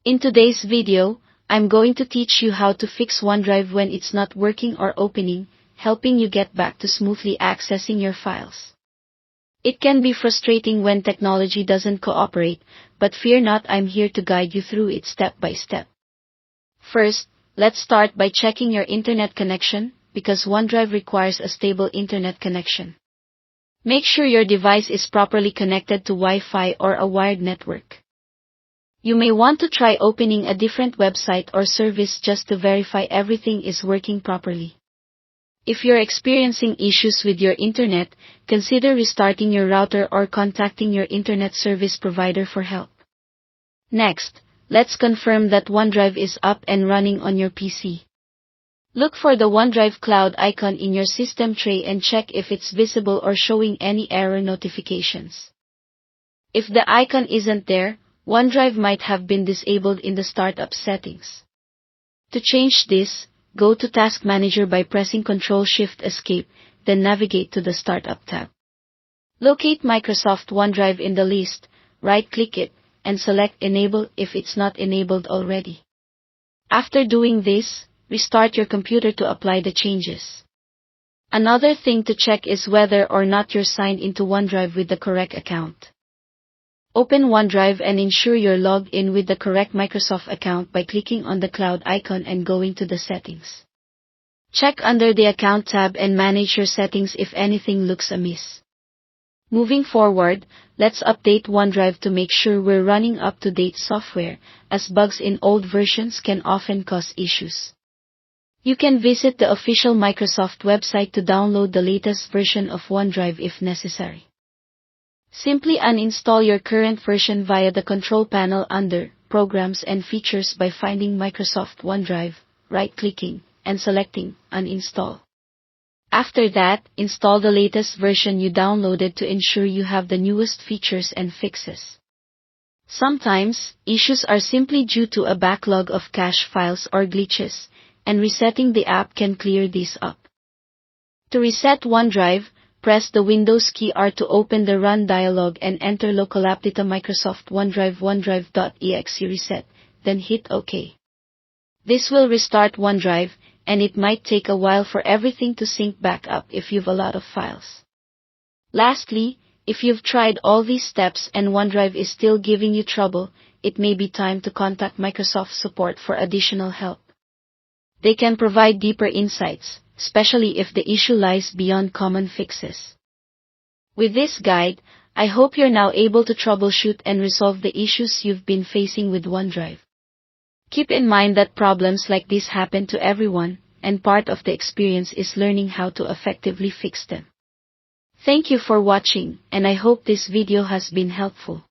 In today's video, I'm going to teach you how to fix OneDrive when it's not working or opening, helping you get back to smoothly accessing your files. It can be frustrating when technology doesn't cooperate, but fear not, I'm here to guide you through it step by step. First, let's start by checking your internet connection, because OneDrive requires a stable internet connection. Make sure your device is properly connected to Wi-Fi or a wired network. You may want to try opening a different website or service just to verify everything is working properly. If you're experiencing issues with your internet, consider restarting your router or contacting your internet service provider for help. Next, let's confirm that OneDrive is up and running on your PC. Look for the OneDrive cloud icon in your system tray and check if it's visible or showing any error notifications. If the icon isn't there, OneDrive might have been disabled in the startup settings. To change this, go to Task Manager by pressing Ctrl-Shift-Escape, then navigate to the Startup tab. Locate Microsoft OneDrive in the list, right-click it, and select Enable if it's not enabled already. After doing this, restart your computer to apply the changes. Another thing to check is whether or not you're signed into OneDrive with the correct account. Open OneDrive and ensure you're logged in with the correct Microsoft account by clicking on the cloud icon and going to the settings. Check under the Account tab and manage your settings if anything looks amiss. Moving forward, let's update OneDrive to make sure we're running up-to-date software, as bugs in old versions can often cause issues. You can visit the official Microsoft website to download the latest version of OneDrive if necessary. Simply uninstall your current version via the control panel under Programs and Features by finding Microsoft OneDrive, right-clicking, and selecting Uninstall. After that, install the latest version you downloaded to ensure you have the newest features and fixes. Sometimes, issues are simply due to a backlog of cache files or glitches, and resetting the app can clear these up. To reset OneDrive, press the Windows key R to open the Run dialog and enter localapdata Microsoft OneDrive onedrive.exe reset, then hit OK. This will restart OneDrive, and it might take a while for everything to sync back up if you've a lot of files. Lastly, if you've tried all these steps and OneDrive is still giving you trouble, it may be time to contact Microsoft support for additional help. They can provide deeper insights, especially if the issue lies beyond common fixes. With this guide, I hope you're now able to troubleshoot and resolve the issues you've been facing with OneDrive. Keep in mind that problems like this happen to everyone, and part of the experience is learning how to effectively fix them. Thank you for watching, and I hope this video has been helpful.